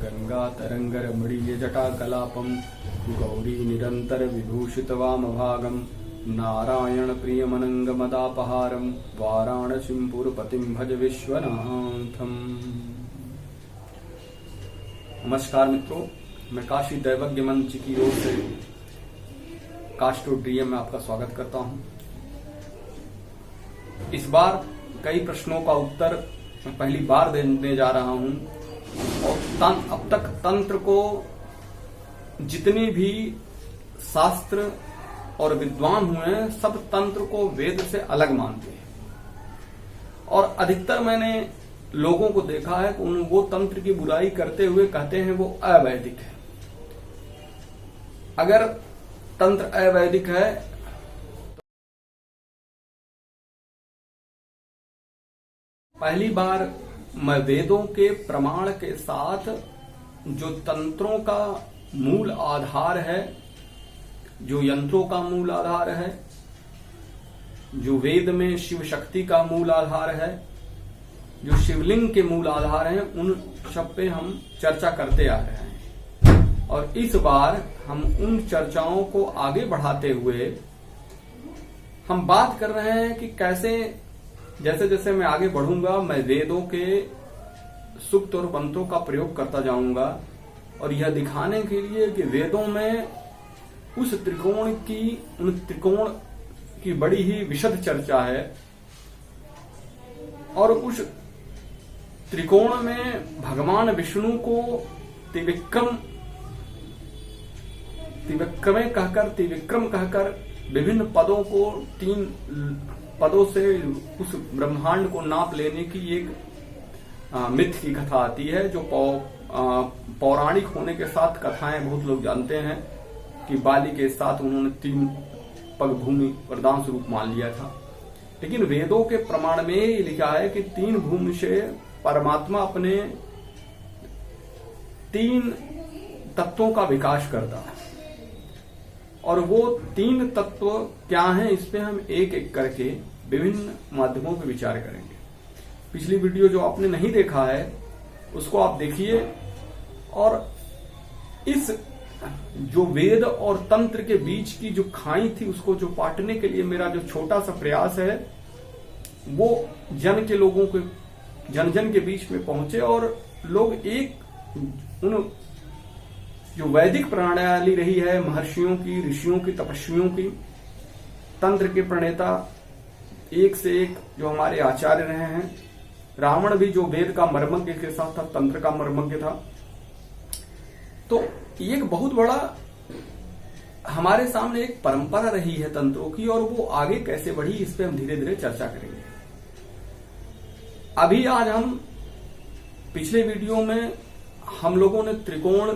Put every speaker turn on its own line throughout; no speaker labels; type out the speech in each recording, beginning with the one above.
गंगा तरंगरमणीय जटाकलापम गौरी निरंतर विभूषित वामभागम नारायण प्रियमनंगमदापहारम वाराणसीं पुरपतिं भज विश्वनाथम। नमस्कार मित्रों, मैं काशी दैवज्ञ मंच की ओर से कास्टोड्रियम में आपका स्वागत करता हूं। इस बार कई प्रश्नों का उत्तर मैं पहली बार देने जा रहा हूं और अब तक तंत्र को जितनी भी शास्त्र और विद्वान हुए हैं सब तंत्र को वेद से अलग मानते हैं और अधिकतर मैंने लोगों को देखा है कि वो तंत्र की बुराई करते हुए कहते हैं वो अवैदिक है। अगर तंत्र अवैदिक है पहली बार मैं वेदों के प्रमाण के साथ जो तंत्रों का मूल आधार है, जो यंत्रों का मूल आधार है, जो वेद में शिव शक्ति का मूल आधार है, जो शिवलिंग के मूल आधार हैं, उन सब पे हम चर्चा करते आ रहे हैं। और इस बार हम उन चर्चाओं को आगे बढ़ाते हुए हम बात कर रहे हैं कि कैसे जैसे जैसे मैं आगे बढ़ूंगा मैं वेदों के सूक्त और मंत्रों का प्रयोग करता जाऊंगा और यह दिखाने के लिए कि वेदों में उन त्रिकोण की बड़ी ही विशद चर्चा है और उस त्रिकोण में भगवान विष्णु को त्रिविक्रम कहकर विभिन्न पदों को 3 पदों से उस ब्रह्मांड को नाप लेने की एक मिथ की कथा आती है, जो पौराणिक होने के साथ कथाएं बहुत लोग जानते हैं कि बाली के साथ उन्होंने 3 पग भूमि वरदान स्वरूप मान लिया था। लेकिन वेदों के प्रमाण में ये लिखा है कि 3 भूमि से परमात्मा अपने 3 तत्वों का विकास करता है और वो 3 तत्व क्या हैं, इस पे हम एक एक करके विभिन्न माध्यमों पे विचार करेंगे। पिछली वीडियो जो आपने नहीं देखा है उसको आप देखिए और इस जो वेद और तंत्र के बीच की जो खाई थी उसको जो पाटने के लिए मेरा जो छोटा सा प्रयास है वो जन के बीच में पहुंचे और लोग उन जो वैदिक प्रणाली रही है महर्षियों की, ऋषियों की, तपस्वियों की, तंत्र के प्रणेता एक से एक जो हमारे आचार्य रहे हैं। रावण भी जो वेद का मर्मज्ञ के साथ था, तंत्र का मर्मज्ञ था। तो एक बहुत बड़ा हमारे सामने एक परंपरा रही है तंत्रों की और वो आगे कैसे बढ़ी इस पे हम धीरे धीरे चर्चा करेंगे। अभी आज हम पिछले वीडियो में हम लोगों ने त्रिकोण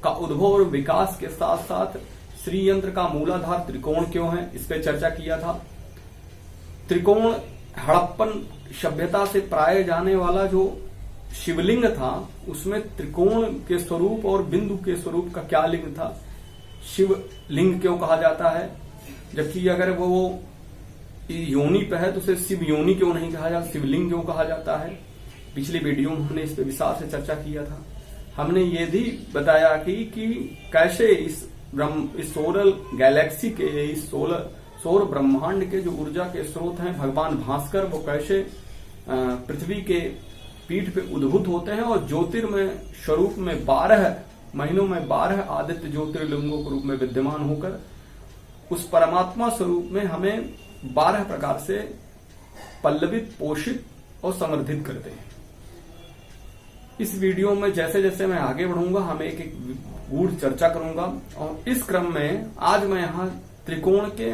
का उद्भव और विकास के साथ साथ श्री यंत्र का मूलाधार त्रिकोण क्यों है इस पे चर्चा किया था। त्रिकोण हड़प्पन सभ्यता से पाए जाने वाला जो शिवलिंग था उसमें त्रिकोण के स्वरूप और बिंदु के स्वरूप का क्या लिंग था, शिवलिंग क्यों कहा जाता है, जबकि अगर वो योनि पे है तो उसे शिव योनि क्यों नहीं कहा जाता, शिवलिंग क्यों कहा जाता है। पिछली वीडियो में हमने इस पे विस्तार से चर्चा किया था। हमने ये भी बताया कि कैसे इस सोलर गैलेक्सी के, इस सौर ब्रह्मांड के जो ऊर्जा के स्रोत हैं भगवान भास्कर, वो कैसे पृथ्वी के पीठ पे उद्भूत होते हैं और ज्योतिर्मय स्वरूप में 12 महीनों में 12 आदित्य ज्योतिर्लिंगों के रूप में विद्यमान होकर उस परमात्मा स्वरूप में हमें 12 प्रकार से पल्लवित, पोषित और समर्थित करते हैं। इस वीडियो में जैसे जैसे मैं आगे बढ़ूंगा हम एक एक गूढ़ चर्चा करूंगा और इस क्रम में आज मैं यहाँ त्रिकोण के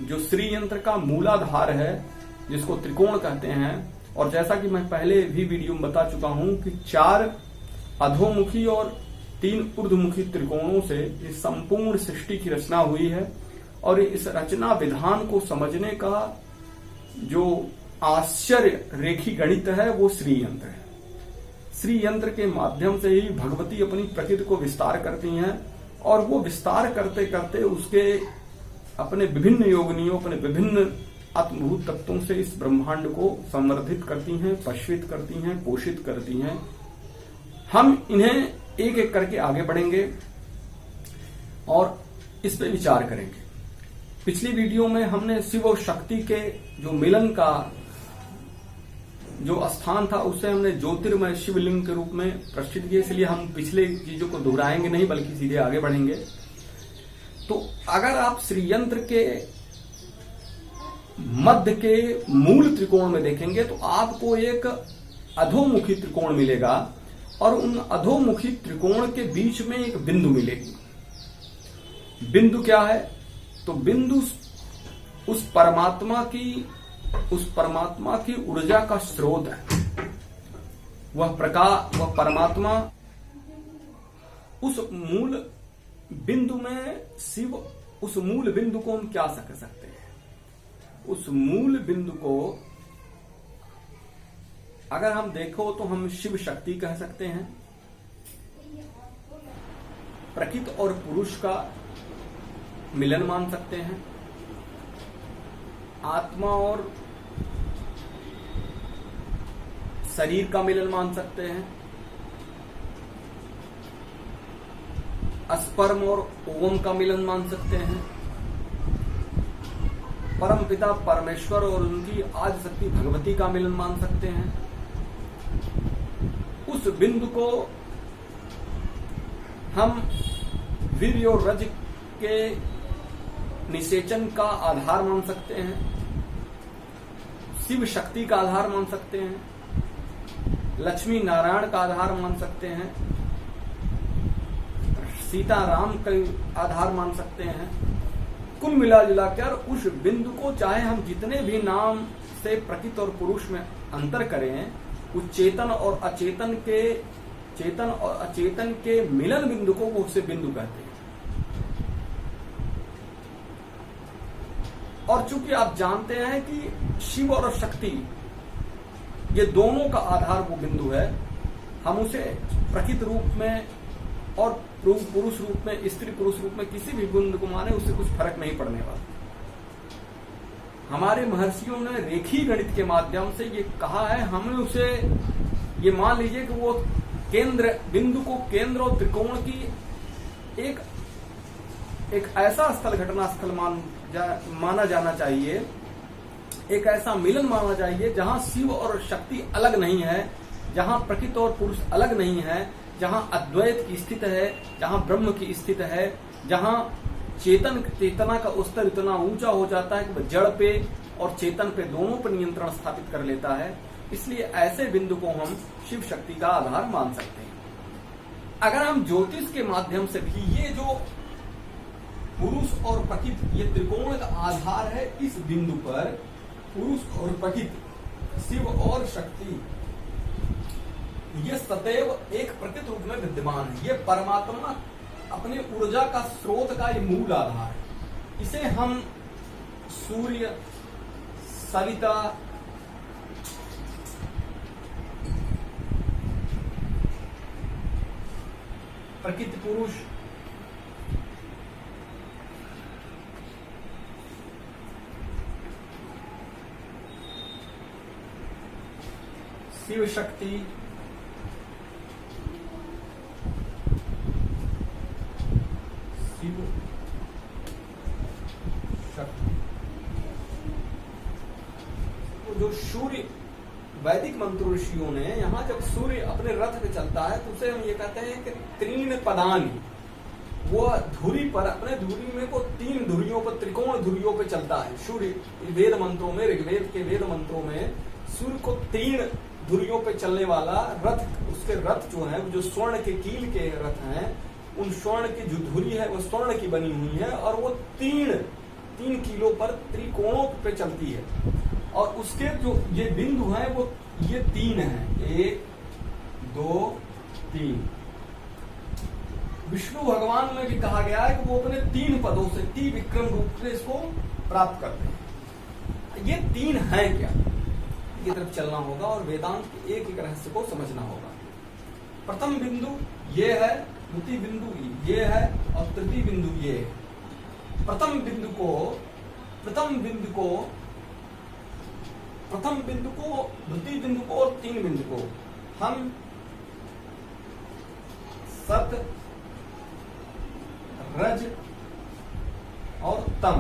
जो श्री यंत्र का मूलाधार है जिसको त्रिकोण कहते हैं, और जैसा कि मैं पहले भी वीडियो में बता चुका हूं कि 4 अधोमुखी और 3 ऊर्ध्वमुखी त्रिकोणों से इस संपूर्ण सृष्टि की रचना हुई है और इस रचना विधान को समझने का जो आश्चर्य रेखी गणित है वो श्री यंत्र है। श्री यंत्र के माध्यम से ही भगवती अपनी प्रकृति को विस्तार करती हैं और वो विस्तार करते करते उसके अपने विभिन्न योगनियों, अपने विभिन्न आत्मभूत तत्वों से इस ब्रह्मांड को संवर्धित करती हैं, पोषित करती हैं, पोषित करती हैं। हम इन्हें एक एक करके आगे बढ़ेंगे और इस पे विचार करेंगे। पिछली वीडियो में हमने शिव और शक्ति के जो मिलन का जो स्थान था उसे हमने ज्योतिर्मय शिवलिंग के रूप में प्रस्तुत किया, इसलिए हम पिछले चीजों को दोहराएंगे नहीं बल्कि सीधे आगे बढ़ेंगे। तो अगर आप श्री यंत्र के मध्य के मूल त्रिकोण में देखेंगे तो आपको एक अधोमुखी त्रिकोण मिलेगा और उन अधोमुखी त्रिकोण के बीच में एक बिंदु मिलेगी। बिंदु क्या है? तो बिंदु उस परमात्मा की ऊर्जा का स्रोत है। वह परमात्मा उस मूल बिंदु में शिव, उस मूल बिंदु को हम क्या कह सकते हैं? उस मूल बिंदु को अगर हम देखो तो हम शिव शक्ति कह सकते हैं। प्रकृति और पुरुष का मिलन मान सकते हैं। आत्मा और शरीर का मिलन मान सकते हैं। स्पर्म और ओवम का मिलन मान सकते हैं। परम पिता परमेश्वर और उनकी आदि शक्ति भगवती का मिलन मान सकते हैं। उस बिंदु को हम वीर्य और रज के निषेचन का आधार मान सकते हैं। शिव शक्ति का आधार मान सकते हैं। लक्ष्मी नारायण का आधार मान सकते हैं। सीता राम का आधार मान सकते हैं। कुल मिला जुलाकर उस बिंदु को चाहे हम जितने भी नाम से प्रकृति और पुरुष में अंतर करें, उस चेतन और अचेतन के मिलन बिंदु को वो उससे बिंदु कहते हैं। और चूंकि आप जानते हैं कि शिव और शक्ति ये दोनों का आधार वो बिंदु है, हम उसे प्रकृति रूप में और पुरुष रूप में, स्त्री पुरुष रूप में किसी भी बिंदु को माने उससे कुछ फर्क नहीं पड़ने वाला। हमारे महर्षियों ने रेखी गणित के माध्यम से ये कहा है, हमें उसे ये मान लीजिए कि वो केंद्र बिंदु को केंद्र और त्रिकोण की एक ऐसा स्थल, घटना स्थल माना जाना चाहिए, एक ऐसा मिलन माना चाहिए जहां शिव और शक्ति अलग नहीं है, जहां प्रकृति और पुरुष अलग नहीं है, जहां अद्वैत की स्थिति है, जहां ब्रह्म की स्थिति है, जहां चेतना का स्तर इतना ऊंचा हो जाता है कि जड़ पे और चेतन पे दोनों पर नियंत्रण स्थापित कर लेता है। इसलिए ऐसे बिंदु को हम शिव शक्ति का आधार मान सकते हैं। अगर हम ज्योतिष के माध्यम से भी ये जो पुरुष और प्रकृति ये त्रिकोण का आधार है, इस बिंदु पर पुरुष और प्रकृति, शिव और शक्ति ये सदैव एक प्रकृति रूप में विद्यमान है। ये परमात्मा अपनी ऊर्जा का स्रोत का ये मूल आधार है। इसे हम सूर्य, सविता, प्रकृति पुरुष, शिव शक्ति, शिव शक्ति, तो जो सूर्य वैदिक मंत्र ऋषियों ने यहाँ जब सूर्य अपने रथ पे चलता है तो उसे हम ये कहते हैं कि तीन पदानी, वो धुरी पर अपने धुरी में को तीन धुरियों पर, त्रिकोण धुरियों पे चलता है। सूर्य वेद मंत्रों में, ऋग्वेद के वेद मंत्रों में सूर्य को तीन धुरियों पे चलने वाला रथ, उसके रथ जो है जो स्वर्ण के कील के रथ हैं, उन स्वर्ण की जो धुरी है वो स्वर्ण की बनी हुई है और वो तीन कीलों पर त्रिकोणों पे चलती है। और उसके जो ये बिंदु हैं वो ये तीन हैं, 1 2 3। विष्णु भगवान में भी कहा गया है कि वो अपने 3 पदों से विक्रम रूप से इसको प्राप्त करते हैं। ये 3 है क्या, की तरफ चलना होगा और वेदांत के एक एक रहस्य को समझना होगा। प्रथम बिंदु ये है, द्वितीय बिंदु ये है और तृतीय बिंदु ये है। प्रथम बिंदु को प्रथम बिंदु को, द्वितीय बिंदु को और तीन बिंदु को हम सत, रज और तम,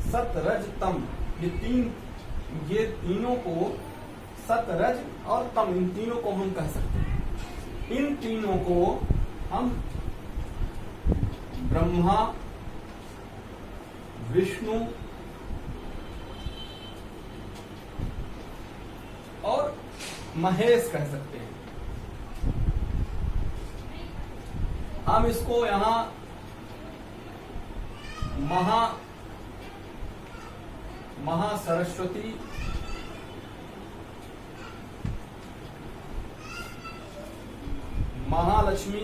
सत, रज, तम, ये तीनों को, सत, रज और तम, इन तीनों को हम कह सकते हैं। इन तीनों को हम ब्रह्मा, विष्णु और महेश कह सकते हैं। हम इसको यहां महा सरस्वती, महालक्ष्मी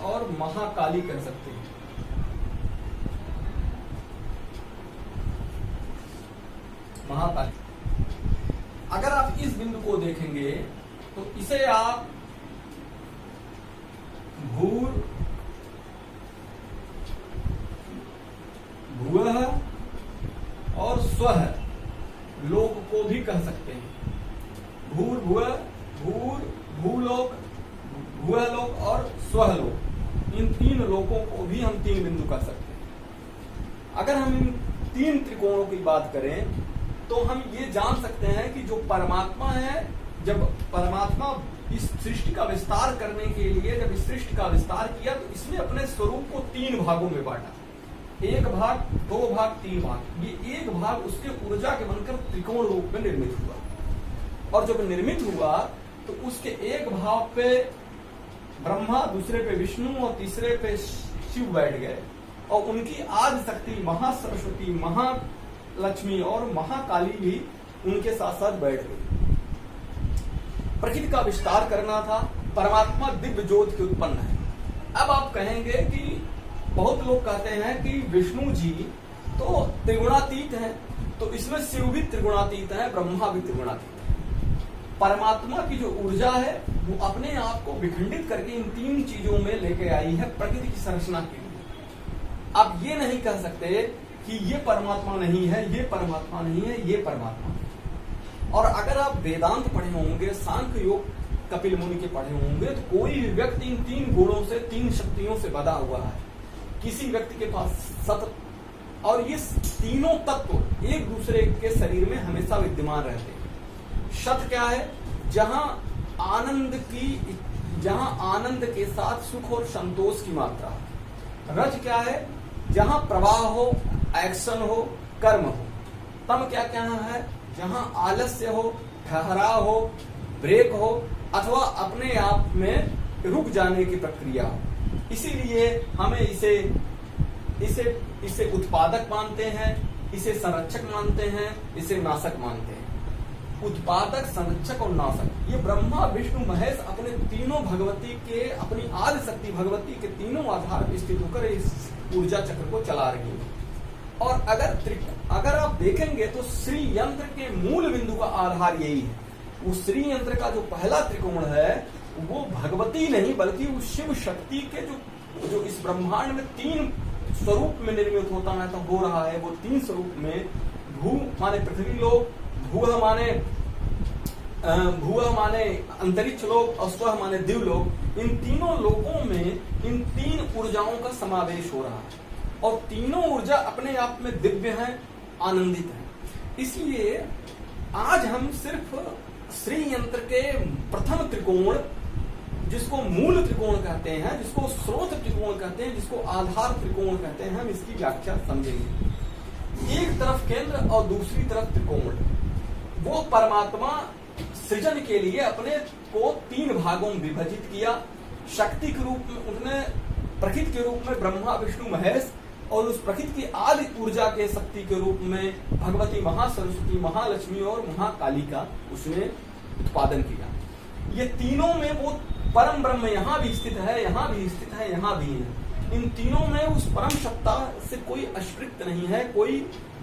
और महाकाली कह सकते हैं। महाकाली, अगर आप इस बिंदु को देखेंगे तो इसे आप भूर, भुवः और स्वः लोक को भी कह सकते हैं। भूर, भुवः, भूलोक, भुवलोक और स्वलोक, इन तीन लोकों को भी हम तीन बिंदु कह सकते हैं। अगर हम इन तीन त्रिकोणों की बात करें तो हम ये जान सकते हैं कि जो परमात्मा है, जब परमात्मा इस सृष्टि का विस्तार करने के लिए जब इस सृष्टि का विस्तार किया तो इसने अपने स्वरूप को तीन भागों में बांटा। एक भाग, दो भाग, तीन भाग। ये एक भाग उसके ऊर्जा के बनकर त्रिकोण रूप में निर्मित हुआ, और जब निर्मित हुआ तो उसके एक भाव पे ब्रह्मा, दूसरे पे विष्णु और तीसरे पे शिव बैठ गए, और उनकी आदि शक्ति महासरस्वती, महालक्ष्मी और महाकाली भी उनके साथ साथ बैठ गई। प्रकृति का विस्तार करना था, परमात्मा दिव्य ज्योति के उत्पन्न है। अब आप कहेंगे कि बहुत लोग कहते हैं कि विष्णु जी तो त्रिगुणातीत हैं, तो इसमें शिव भी त्रिगुणातीत है, ब्रह्मा भी त्रिगुणातीत है। परमात्मा की जो ऊर्जा है वो अपने आप को विखंडित करके इन तीन चीजों में लेके आई है प्रकृति की संरचना के लिए। आप ये नहीं कह सकते कि ये परमात्मा नहीं है, ये परमात्मा नहीं है, ये परमात्मा है। और अगर आप वेदांत पढ़े होंगे, सांख्य योग कपिल मुनि के पढ़े होंगे, तो कोई भी व्यक्ति इन तीन गुणों से, तीन शक्तियों से बधा हुआ है। किसी व्यक्ति के पास सत, और ये तीनों तत्व एक दूसरे के शरीर में हमेशा विद्यमान रहते हैं। सत क्या है? जहां आनंद के साथ सुख और संतोष की मात्रा। रज क्या है? जहां प्रवाह हो, एक्शन हो, कर्म हो। तम क्या क्या है? जहां आलस्य हो, ठहराव हो, ब्रेक हो, अथवा अपने आप में रुक जाने की प्रक्रिया हो। इसीलिए हमें इसे उत्पादक मानते हैं, इसे संरक्षक मानते हैं, इसे नाशक मानते हैं। उत्पादक, संरक्षक और नाशक, ये ब्रह्मा, विष्णु, महेश अपने तीनों भगवती के, अपनी आदि शक्ति भगवती के तीनों आधार पर स्थित होकर इस ऊर्जा चक्र को चला रही है। और अगर आप देखेंगे तो श्री यंत्र के मूल बिंदु का आधार यही है। वो श्री यंत्र का जो पहला त्रिकोण है वो भगवती नहीं बल्कि उस शिव शक्ति के जो इस ब्रह्मांड में तीन स्वरूप में निर्मित होता है, तो हो रहा है वो तीन स्वरूप में। भू माने पृथ्वी लोक, भूह माने अंतरिक्ष लोक और स्व माने दिव्य लोक। इन तीनों लोकों में इन तीन ऊर्जाओं का समावेश हो रहा है, और तीनों ऊर्जा अपने आप में दिव्य है, आनंदित है। इसलिए आज हम सिर्फ श्री यंत्र के प्रथम त्रिकोण, जिसको मूल त्रिकोण कहते हैं, जिसको स्रोत त्रिकोण कहते हैं, जिसको आधार त्रिकोण कहते हैं, हम इसकी व्याख्या समझेंगे। एक तरफ केंद्र और दूसरी तरफ त्रिकोण। वो परमात्मा सृजन के लिए अपने को तीन भागों में विभाजित किया। शक्ति के रूप में उन्होंने, प्रकृति के रूप में ब्रह्मा, विष्णु, महेश, और उस प्रकृति की आदि ऊर्जा के शक्ति के रूप में भगवती महासरस्वती, महालक्ष्मी और महाकाली का उसने उत्पादन किया। ये तीनों में वो परम ब्रह्म यहाँ भी स्थित है, यहाँ भी स्थित है, यहाँ भी है। इन तीनों में उस परम सत्ता से कोई अस्पृक्त नहीं है, कोई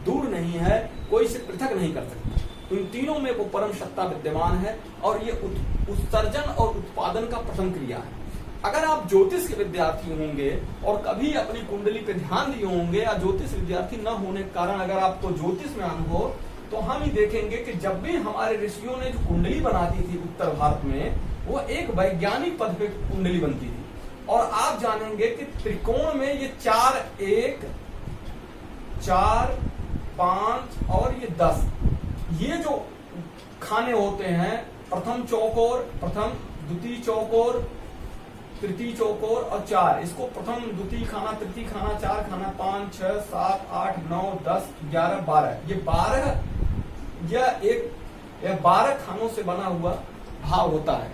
दूर नहीं है, कोई इसे पृथक नहीं कर सकता। इन तीनों में वो परम सत्ता विद्यमान है, और ये उत्सर्जन और उत्पादन का प्रथम क्रिया है। अगर आप ज्योतिष के विद्यार्थी होंगे और कभी अपनी कुंडली पे ध्यान दिए होंगे, या ज्योतिष विद्यार्थी न होने के कारण अगर आपको ज्योतिष में अनुभव, तो हम ही देखेंगे कि जब भी हमारे ऋषियों ने जो कुंडली बनाती थी उत्तर भारत में, वो एक वैज्ञानिक पद पे कुंडली बनती थी। और आप जानेंगे कि त्रिकोण में ये 4, 1, 4, 5 और ये 10, ये जो खाने होते हैं, प्रथम चौकोर, प्रथम द्वितीय चौकोर, तृतीय चौकोर और 4, इसको प्रथम द्वितीय खाना, तृतीय खाना, 4 खाना, 5, 6, 7, 8, 9, 10, 11, 12, ये 12 खानों से बना हुआ भाव होता है।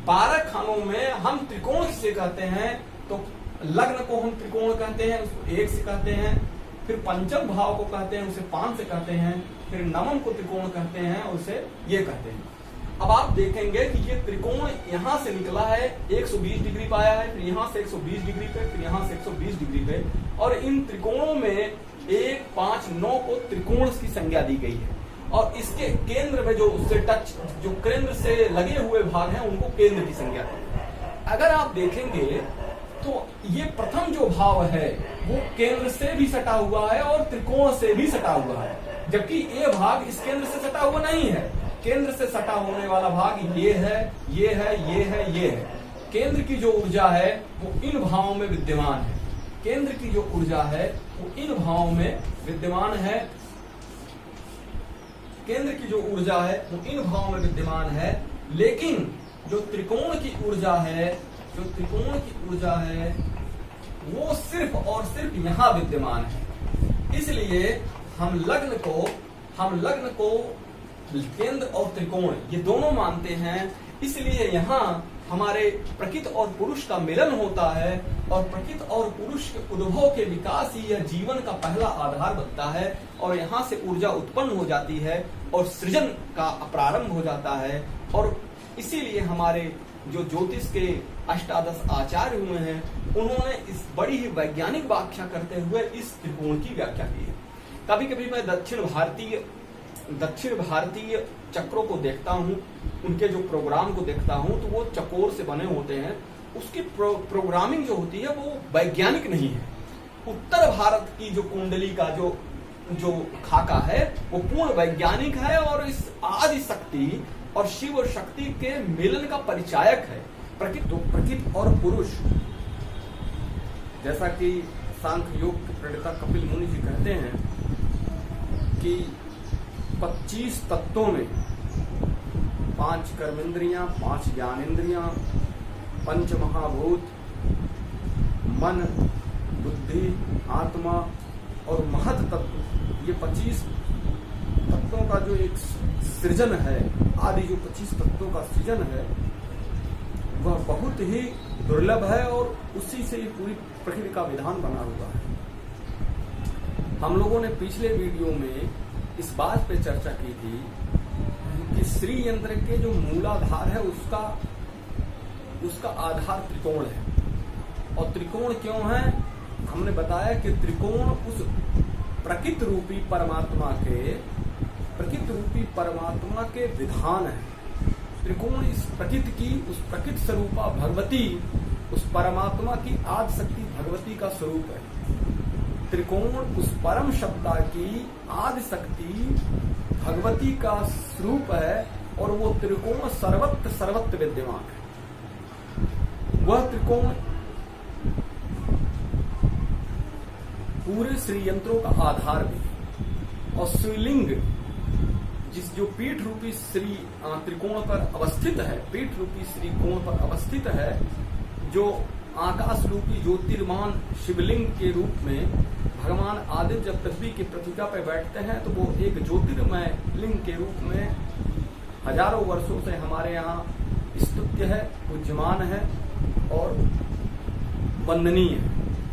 12 खानों में हम त्रिकोण किसे कहते हैं, तो लग्न को हम त्रिकोण कहते हैं, उसको 1 से कहते हैं, फिर पंचम भाव को कहते हैं, उसे 5 से कहते हैं, फिर नवम को त्रिकोण कहते हैं, उसे ये कहते हैं। अब आप देखेंगे कि ये त्रिकोण यहां से निकला है, 120 डिग्री पे आया है, फिर यहां से 120 डिग्री पे, फिर यहां से 120 डिग्री पे, और इन त्रिकोणों में 1, 5, 9 को त्रिकोण की संज्ञा दी गई है। और इसके केंद्र में जो उससे टच, जो केंद्र से लगे हुए भाग हैं, उनको केंद्र की संज्ञा दी है। अगर आप देखेंगे तो ये प्रथम जो भाव है वो केंद्र से भी सटा हुआ है और त्रिकोण से भी सटा हुआ है, जबकि ये भाग इस केंद्र से सटा हुआ नहीं है। केंद्र से सटा होने वाला भाग ये है, ये है, ये है, ये है। केंद्र की जो ऊर्जा है वो इन भावों में विद्यमान है। केंद्र की जो ऊर्जा है वो इन भावों में विद्यमान है। केंद्र की जो ऊर्जा है वो इन भावों में विद्यमान है, लेकिन जो त्रिकोण की ऊर्जा है, जो त्रिकोण की ऊर्जा है वो सिर्फ और सिर्फ यहां विद्यमान है। इसलिए हम लग्न को केंद्र और त्रिकोण ये दोनों मानते हैं। इसलिए यहाँ हमारे प्रकृति और पुरुष का मिलन होता है, और प्रकृति और पुरुष के उद्भव के विकास ही यह जीवन का पहला आधार बनता है, और यहाँ से ऊर्जा उत्पन्न हो जाती है और सृजन का प्रारंभ हो जाता है। और इसीलिए हमारे जो ज्योतिष के अष्टादश आचार्य हुए हैं, उन्होंने इस बड़ी ही वैज्ञानिक व्याख्या करते हुए इस त्रिकोण की व्याख्या की है। कभी कभी मैं दक्षिण भारतीय चक्रों को देखता हूँ, उनके जो प्रोग्राम को देखता हूँ, तो वो चकोर से बने होते हैं। उसकी प्रोग्रामिंग जो होती है वो वैज्ञानिक नहीं है। उत्तर भारत की जो कुंडली का जो खाका है वो पूर्ण वैज्ञानिक है, और इस आदि शक्ति और शिव शक्ति के मिलन का परिचायक है। प्रकृति और पुरुष, जैसा कि सांख्य योग के प्रणेता कपिल मुनि जी कहते हैं कि 25 तत्वों में 5 कर्मेंद्रियां, 5 ज्ञानेंद्रियां, 5 महाभूत, मन, बुद्धि, आत्मा और महत तत्व, ये 25 तत्वों का जो एक सृजन है, आदि जो 25 तत्वों का सृजन है, वह बहुत ही दुर्लभ है, और उसी से पूरी प्रकृति का विधान बना हुआ है। हम लोगों ने पिछले वीडियो में इस बात पे चर्चा की थी कि श्री यंत्र के जो मूलाधार है उसका आधार त्रिकोण है। और त्रिकोण क्यों है? हमने बताया कि त्रिकोण उस प्रकृति रूपी परमात्मा के विधान है। त्रिकोण इस प्रकृति स्वरूपा भगवती, उस परमात्मा की आदि शक्ति भगवती का स्वरूप है। त्रिकोण उस परम सत्ता की आदि शक्ति भगवती का स्वरूप है, और वो त्रिकोण सर्वत्र विद्यमान है। वह त्रिकोण पूरे श्री यंत्रों का आधार भी है। और श्रीलिंग जो पीठ रूपी श्री त्रिकोण पर अवस्थित है, पीठ रूपी श्री कोण पर अवस्थित है, जो आकाश रूपी ज्योतिर्मान शिवलिंग के रूप में भगवान आदित्य जब पृथ्वी की पृथिका पर बैठते हैं, तो वो एक ज्योतिर्मय लिंग के रूप में हजारों वर्षों से हमारे यहाँ स्तुत्य है, पूज्यमान है और वंदनीय है।